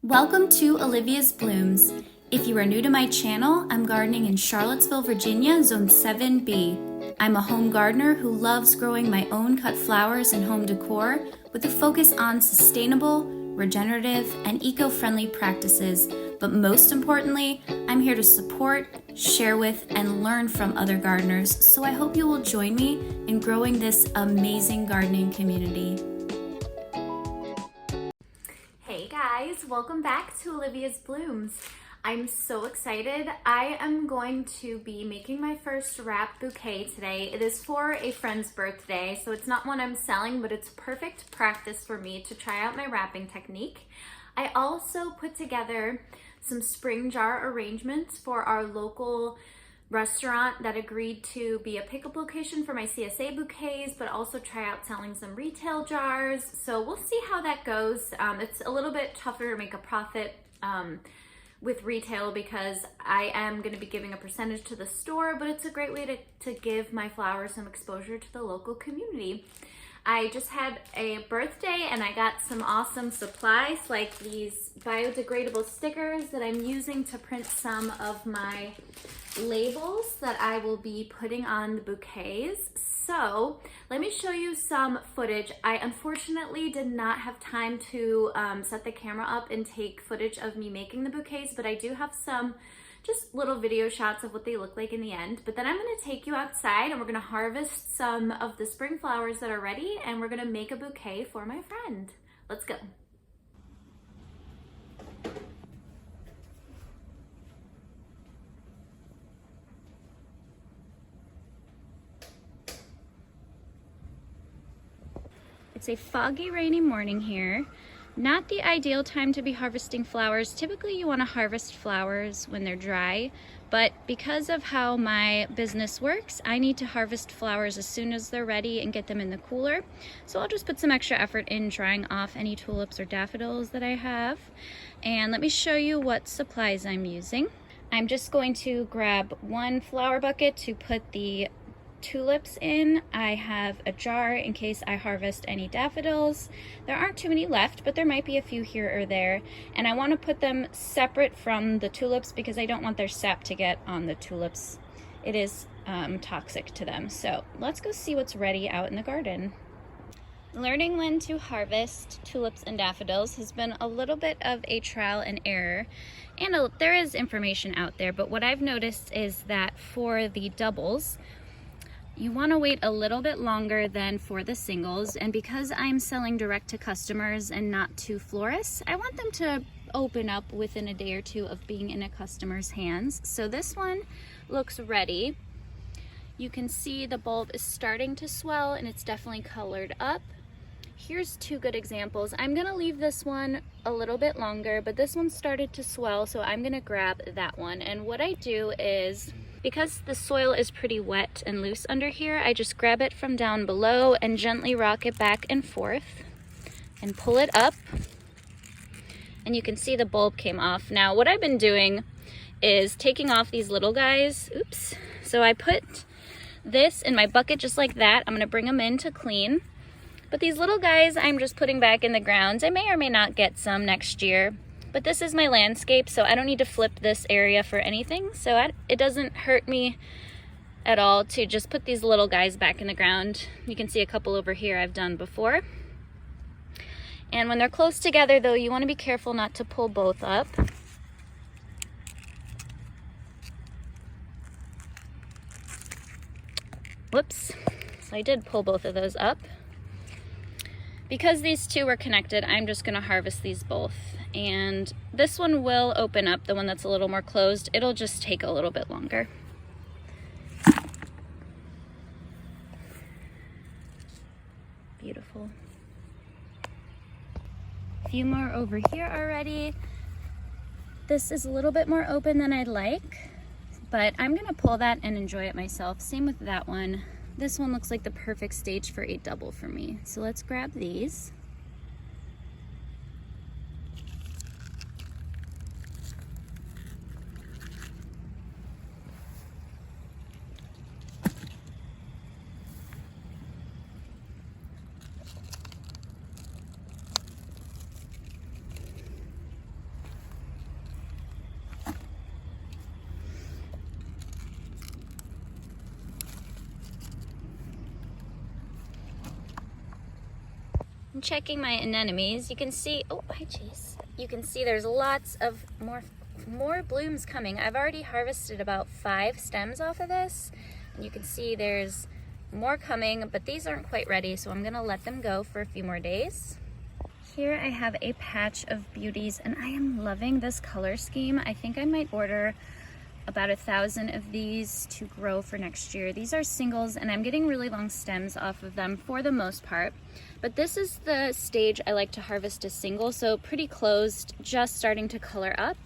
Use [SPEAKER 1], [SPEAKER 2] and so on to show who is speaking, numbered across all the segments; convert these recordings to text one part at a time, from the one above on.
[SPEAKER 1] Welcome to Olivia's Blooms. If you are new to my channel, I'm gardening in Charlottesville, Virginia, Zone 7B. I'm a home gardener who loves growing my own cut flowers and home decor with a focus on sustainable, regenerative, and eco-friendly practices. But most importantly, I'm here to support, share with, and learn from other gardeners, so I hope you will join me in growing this amazing gardening community. Hey guys, welcome back to Olivia's Blooms. I'm so excited. I am going to be making my first wrap bouquet today. It is for a friend's birthday, so it's not one I'm selling, but it's perfect practice for me to try out my wrapping technique. I also put together some spring jar arrangements for our local restaurant that agreed to be a pickup location for my CSA bouquets, but also try out selling some retail jars. So we'll see how that goes. It's a little bit tougher to make a profit with retail because I am going to be giving a percentage to the store, but it's a great way to give my flowers some exposure to the local community. I just had a birthday and I got some awesome supplies like these biodegradable stickers that I'm using to print some of my labels that I will be putting on the bouquets. So let me show you some footage. I unfortunately did not have time to set the camera up and take footage of me making the bouquets, but I do have some just little video shots of what they look like in the end. But then I'm gonna take you outside and we're gonna harvest some of the spring flowers that are ready and we're gonna make a bouquet for my friend. Let's go. It's a foggy, rainy morning here. Not the ideal time to be harvesting flowers. Typically you want to harvest flowers when they're dry, but because of how my business works, I need to harvest flowers as soon as they're ready and get them in the cooler. So I'll just put some extra effort in drying off any tulips or daffodils that I have. And let me show you what supplies I'm using. I'm just going to grab one flower bucket to put the tulips in. I have a jar in case I harvest any daffodils. There aren't too many left, but there might be a few here or there. And I want to put them separate from the tulips because I don't want their sap to get on the tulips. It is toxic to them. So let's go see what's ready out in the garden. Learning when to harvest tulips and daffodils has been a little bit of a trial and error. And there is information out there, but what I've noticed is that for the doubles, you want to wait a little bit longer than for the singles, and because I'm selling direct to customers and not to florists, I want them to open up within a day or two of being in a customer's hands. So this one looks ready. You can see the bulb is starting to swell and it's definitely colored up. Here's two good examples. I'm gonna leave this one a little bit longer, but this one started to swell, so I'm gonna grab that one. And what I do is, because the soil is pretty wet and loose under here, I just grab it from down below and gently rock it back and forth and pull it up. And you can see the bulb came off. Now what I've been doing is taking off these little guys. Oops. So I put this in my bucket just like that. I'm gonna bring them in to clean. But these little guys I'm just putting back in the ground. I may or may not get some next year. But this is my landscape, so I don't need to flip this area for anything. So it doesn't hurt me at all to just put these little guys back in the ground. You can see a couple over here I've done before. And when they're close together though, you want to be careful not to pull both up. Whoops. So I did pull both of those up. Because these two were connected, I'm just going to harvest these both. And this one will open up, the one that's a little more closed. It'll just take a little bit longer. Beautiful. A few more over here already. This is a little bit more open than I'd like, but I'm going to pull that and enjoy it myself. Same with that one. This one looks like the perfect stage for a double for me. So let's grab these. checking my anemones, you can see, oh, hi Chase. You can see there's lots of more blooms coming. I've already harvested about 5 stems off of this. And you can see there's more coming, but these aren't quite ready, so I'm gonna let them go for a few more days. Here I have a patch of beauties, and I am loving this color scheme. I think I might order about 1,000 of these to grow for next year. These are singles, and I'm getting really long stems off of them for the most part. But this is the stage I like to harvest as single, so pretty closed, just starting to color up.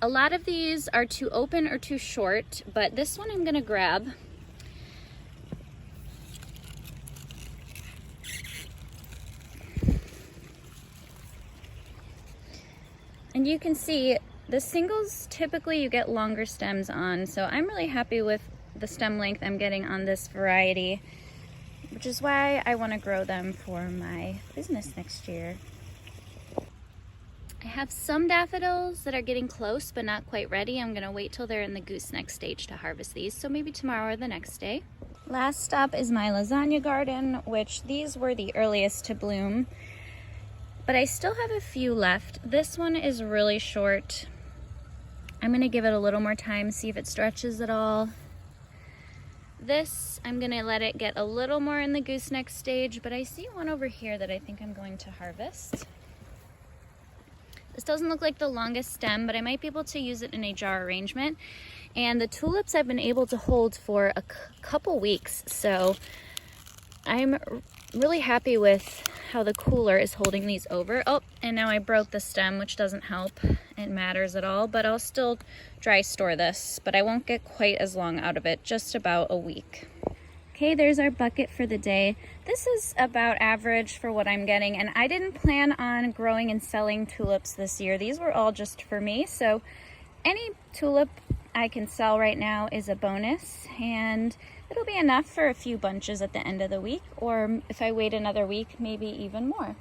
[SPEAKER 1] A lot of these are too open or too short, but this one I'm gonna grab. And you can see the singles, typically you get longer stems on, so I'm really happy with the stem length I'm getting on this variety, which is why I want to grow them for my business next year. I have some daffodils that are getting close but not quite ready. I'm gonna wait till they're in the gooseneck stage to harvest these, so maybe tomorrow or the next day. Last stop is my lasagna garden, which these were the earliest to bloom, but I still have a few left. This one is really short. I'm gonna give it a little more time, see if it stretches at all. This, I'm gonna let it get a little more in the gooseneck stage, but I see one over here that I think I'm going to harvest. This doesn't look like the longest stem, but I might be able to use it in a jar arrangement. And the tulips I've been able to hold for a couple weeks, so I'm really happy with how the cooler is holding these over. Oh, and now I broke the stem, which doesn't help. It matters at all, but I'll still dry store this, but I won't get quite as long out of it, just about a week. Okay, there's our bucket for the day. This is about average for what I'm getting, and I didn't plan on growing and selling tulips this year. These were all just for me, so any tulip I can sell right now is a bonus, and it'll be enough for a few bunches at the end of the week, or if I wait another week, maybe even more.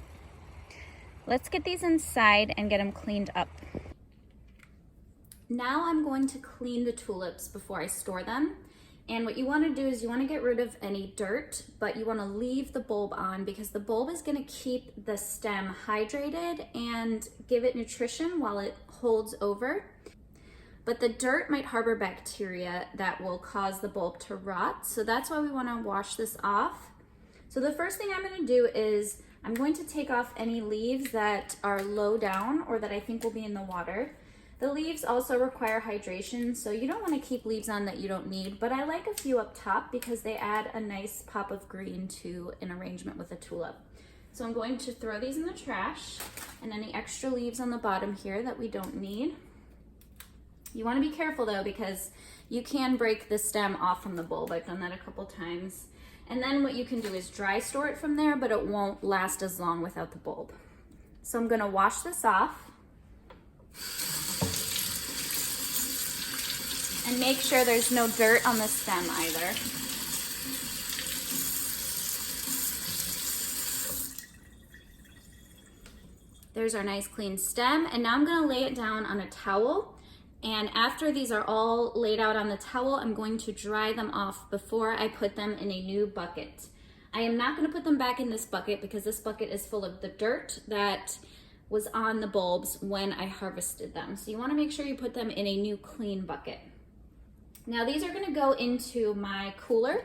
[SPEAKER 1] Let's get these inside and get them cleaned up. Now I'm going to clean the tulips before I store them. And what you want to do is you want to get rid of any dirt, but you want to leave the bulb on because the bulb is going to keep the stem hydrated and give it nutrition while it holds over. But the dirt might harbor bacteria that will cause the bulb to rot. So that's why we want to wash this off. So the first thing I'm going to do is I'm going to take off any leaves that are low down or that I think will be in the water. The leaves also require hydration, so you don't want to keep leaves on that you don't need, but I like a few up top because they add a nice pop of green to an arrangement with a tulip. So I'm going to throw these in the trash, and any extra leaves on the bottom here that we don't need. You want to be careful though, because you can break the stem off from the bulb. I've done that a couple times. And then what you can do is dry store it from there, but it won't last as long without the bulb. So I'm going to wash this off. And make sure there's no dirt on the stem either. There's our nice clean stem, and now I'm gonna lay it down on a towel, and after these are all laid out on the towel, I'm going to dry them off before I put them in a new bucket. I am not gonna put them back in this bucket because this bucket is full of the dirt that was on the bulbs when I harvested them. So you wanna make sure you put them in a new clean bucket. Now these are gonna go into my cooler,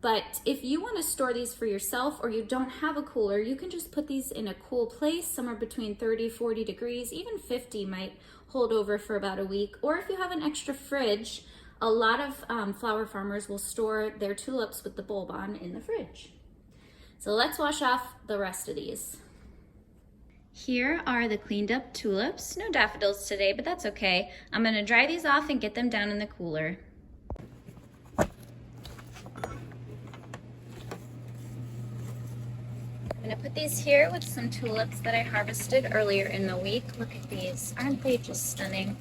[SPEAKER 1] but if you wanna store these for yourself or you don't have a cooler, you can just put these in a cool place, somewhere between 30, 40 degrees, even 50 might hold over for about a week. Or if you have an extra fridge, a lot of flower farmers will store their tulips with the bulb on in the fridge. So let's wash off the rest of these. Here are the cleaned up tulips. No daffodils today, but that's okay. I'm gonna dry these off and get them down in the cooler. I'm gonna put these here with some tulips that I harvested earlier in the week. Look at these, aren't they just stunning?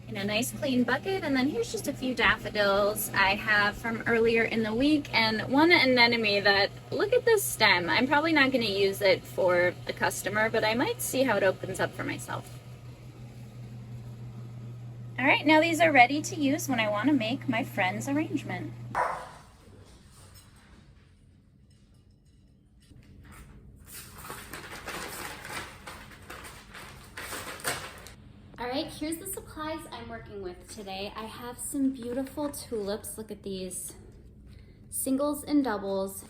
[SPEAKER 1] In a nice clean bucket, and then here's just a few daffodils I have from earlier in the week, and one anemone that, look at this stem. I'm probably not gonna use it for the customer, but I might see how it opens up for myself. All right, now these are ready to use when I wanna make my friend's arrangement. here's the supplies I'm working with today. I have some beautiful tulips. Look at these, singles and doubles.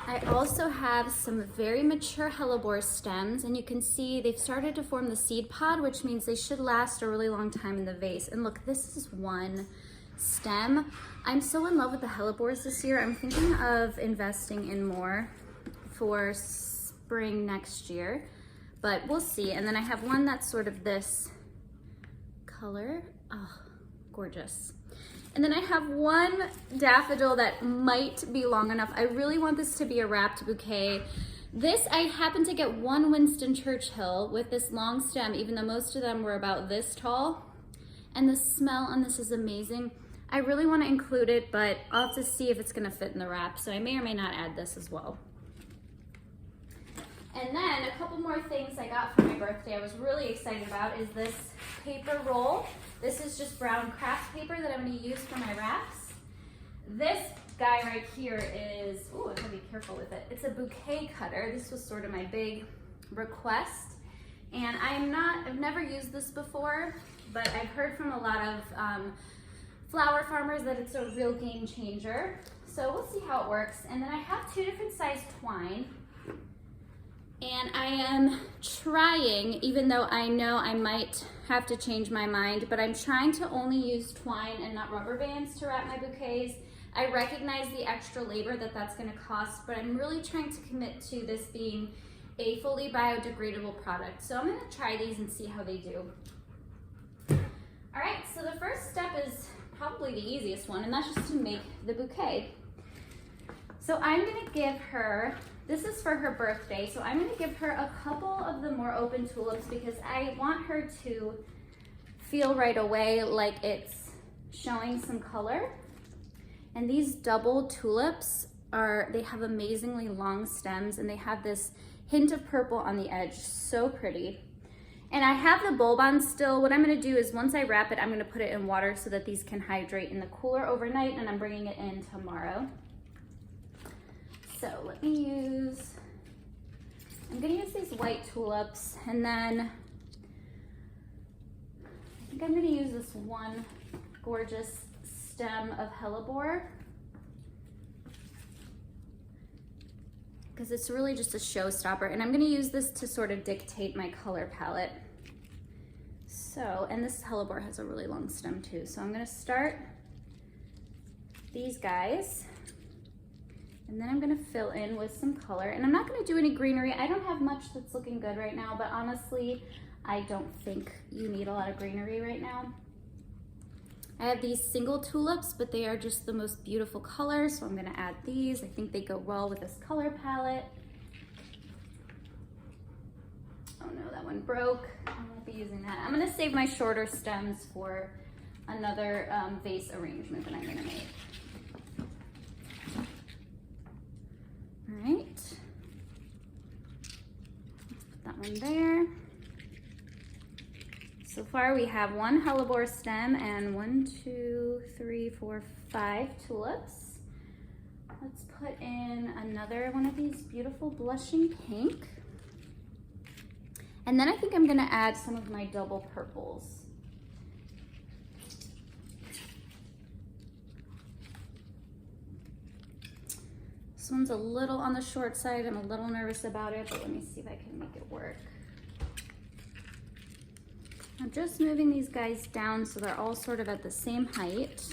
[SPEAKER 1] I also have some very mature hellebore stems, and you can see they've started to form the seed pod, which means they should last a really long time in the vase. And look, this is one stem. I'm so in love with the hellebores this year. I'm thinking of investing in more for spring next year, but we'll see. And then I have one that's sort of this color. Oh, gorgeous. And then I have one daffodil that might be long enough. I really want this to be a wrapped bouquet. This, I happened to get one Winston Churchill with this long stem, even though most of them were about this tall. And the smell on this is amazing. I really want to include it, but I'll have to see if it's gonna fit in the wrap. So I may or may not add this as well. And then a couple more things I got for my birthday I was really excited about is this paper roll. This is just brown craft paper that I'm going to use for my wraps. This guy right here is, oh, I have to be careful with it. It's a bouquet cutter. This was sort of my big request. And I've never used this before, but I've heard from a lot of flower farmers that it's a real game changer. So we'll see how it works. And then I have 2 different size twine. And I am trying, even though I know I might have to change my mind, but I'm trying to only use twine and not rubber bands to wrap my bouquets. I recognize the extra labor that that's gonna cost, but I'm really trying to commit to this being a fully biodegradable product. So I'm gonna try these and see how they do. All right, so the first step is probably the easiest one, and that's just to make the bouquet. So I'm gonna give her, this is for her birthday, so I'm gonna give her a couple of the more open tulips because I want her to feel right away like it's showing some color. And these double tulips they have amazingly long stems and they have this hint of purple on the edge, so pretty. And I have the bulb on still. What I'm gonna do is once I wrap it, I'm gonna put it in water so that these can hydrate in the cooler overnight, and I'm bringing it in tomorrow. So let me I'm gonna use these white tulips, and then I think I'm gonna use this one gorgeous stem of hellebore because it's really just a showstopper, and I'm gonna use this to sort of dictate my color palette. So, and this hellebore has a really long stem too, so I'm gonna start these guys. And then I'm gonna fill in with some color. And I'm not gonna do any greenery. I don't have much that's looking good right now, but honestly, I don't think you need a lot of greenery right now. I have these single tulips, but they are just the most beautiful color, so I'm gonna add these. I think they go well with this color palette. Oh no, that one broke. I won't be using that. I'm gonna save my shorter stems for another vase arrangement that I'm gonna make. All right, let's put that one there. So far we have one hellebore stem and 1, 2, 3, 4, 5 tulips. Let's put in another one of these beautiful blushing pink. And then I think I'm gonna add some of my double purples. This one's a little on the short side. I'm a little nervous about it, but let me see if I can make it work. I'm just moving these guys down so they're all sort of at the same height.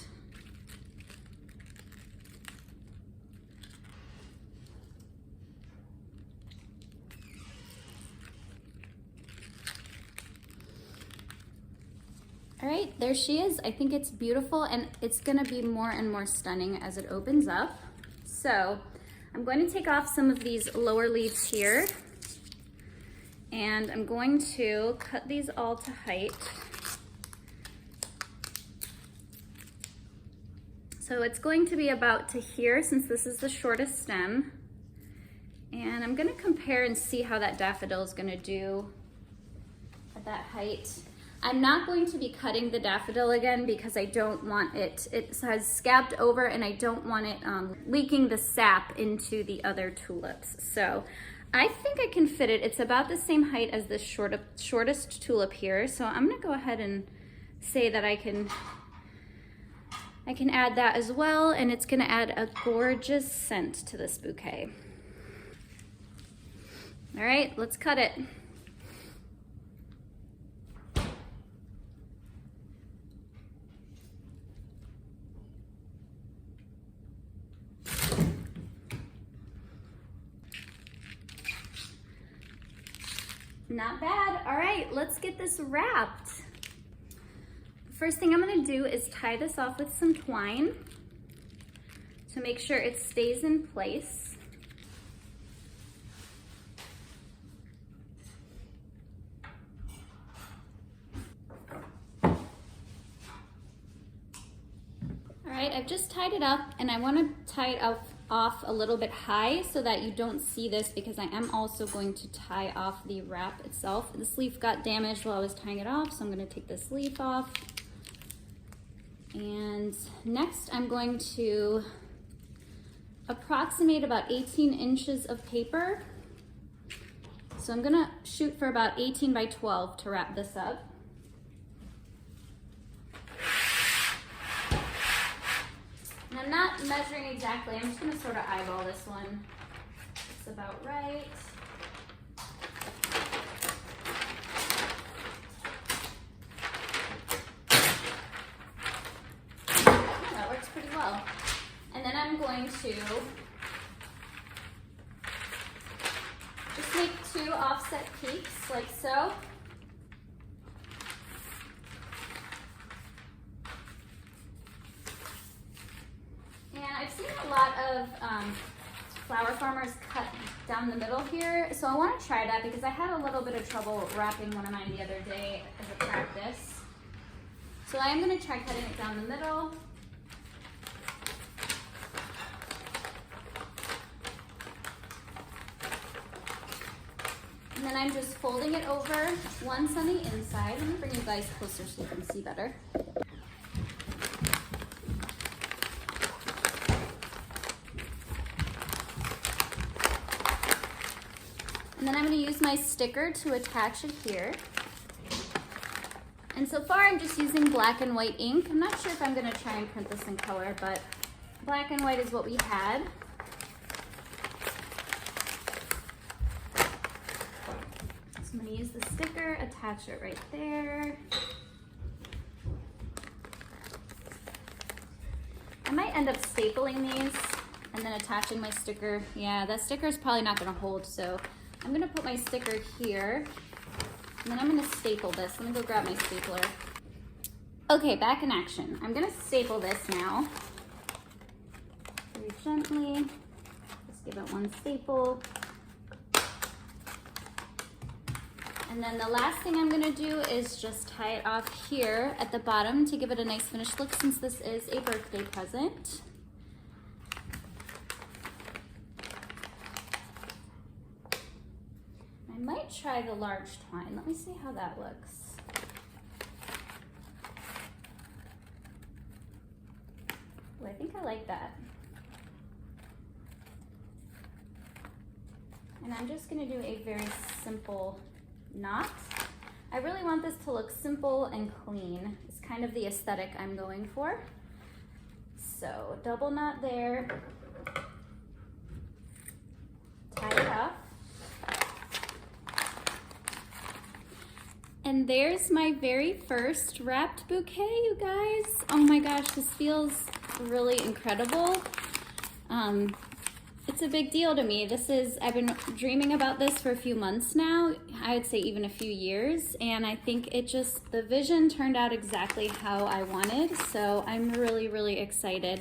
[SPEAKER 1] All right, there she is. I think it's beautiful, and it's gonna be more and more stunning as it opens up. So I'm going to take off some of these lower leaves here, and I'm going to cut these all to height. So it's going to be about to here since this is the shortest stem. And I'm gonna compare and see how that daffodil is gonna do at that height. I'm not going to be cutting the daffodil again because I don't want it has scabbed over, and I don't want it leaking the sap into the other tulips. So I think I can fit it. It's about the same height as the shortest tulip here. So I'm gonna go ahead and say that I can add that as well, and it's gonna add a gorgeous scent to this bouquet. All right, let's cut it. Not bad. All right, let's get this wrapped. First thing I'm gonna do is tie this off with some twine to make sure it stays in place. All right, I've just tied it up, and I wanna tie it off a little bit high so that you don't see this, because I am also going to tie off the wrap itself. This leaf got damaged while I was tying it off, so I'm gonna take this leaf off. And next I'm going to approximate about 18 inches of paper. So I'm gonna shoot for about 18 by 12 to wrap this up. And I'm not measuring exactly, I'm just gonna sort of eyeball this one. It's about right. That works pretty well. And then I'm going to just make 2 offset peaks like so. And I've seen a lot of flower farmers cut down the middle here, so I want to try that because I had a little bit of trouble wrapping one of mine the other day as a practice. So I am going to try cutting it down the middle. And then I'm just folding it over once on the inside. Let me bring you guys closer so you can see better. And then I'm going to use my sticker to attach it here. And so far I'm just using black and white ink. I'm not sure if I'm going to try and print this in color, but black and white is what we had. So I'm going to use the sticker, attach it right there. I might end up stapling these and then attaching my sticker. Yeah, that sticker is probably not going to hold, so I'm gonna put my sticker here, and then I'm gonna staple this. Let me go grab my stapler. Okay, back in action. I'm gonna staple this now. Very gently. Just give it one staple. And then the last thing I'm gonna do is just tie it off here at the bottom to give it a nice finished look, since this is a birthday present. I might try the large twine. Let me see how that looks. Oh, I think I like that. And I'm just gonna do a very simple knot. I really want this to look simple and clean. It's kind of the aesthetic I'm going for. So double knot there, tie it up. And there's my very first wrapped bouquet, you guys. Oh my gosh, this feels really incredible. It's a big deal to me. I've been dreaming about this for a few months now. I would say even a few years. And I think the vision turned out exactly how I wanted. So I'm really, really excited.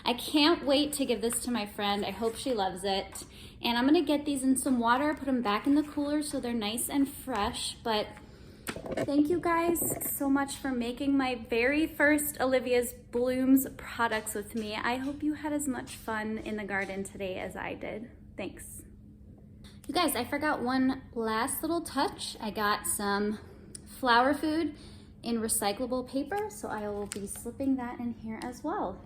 [SPEAKER 1] I can't wait to give this to my friend. I hope she loves it. And I'm gonna get these in some water, put them back in the cooler so they're nice and fresh. But thank you guys so much for making my very first Olivia's Blooms products with me. I hope you had as much fun in the garden today as I did. Thanks. You guys, I forgot one last little touch. I got some flower food in recyclable paper, so I will be slipping that in here as well.